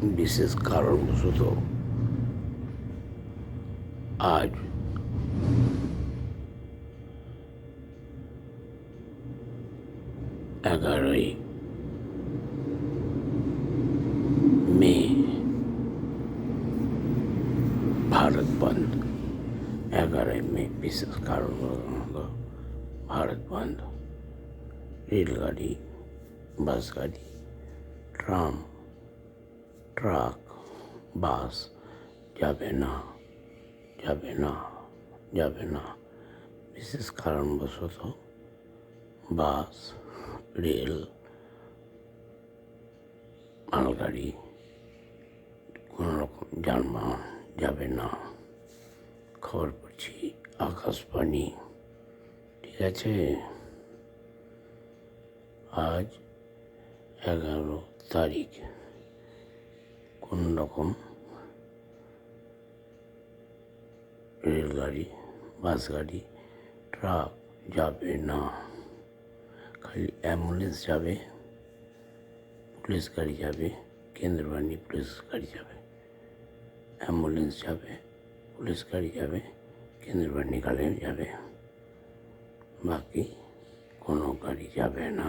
বিশেষ কারণবশত আজ 11ই মে ভারত বন্ধ। 11ই মে বিশেষ কারণবশত ভারত বন্ধ। রেলগাড়ি, বাস গাড়ি, ট্রাম, ট্রাক, বাস যাবে না, যাবে না, যাবে না। বিশেষ কারণবশত বাস, রেল, মালগাড়ি, কোনো রকম যানবাহন যাবে না। খবর পড়ছি আকাশবাণী, ঠিক আছে? আজ 11 তারিখ, কোন রকম রেলগাড়ি, বাস গাড়ি, ট্রাক যাবে না। খালি অ্যাম্বুলেন্স যাবে, পুলিশ গাড়ি যাবে, কেন্দ্রবাহিনী পুলিশ গাড়ি যাবে। অ্যাম্বুলেন্স যাবে, পুলিশ গাড়ি যাবে, কেন্দ্রবাহিনী গাড়ি যাবে, বাকি কোনো গাড়ি যাবে না।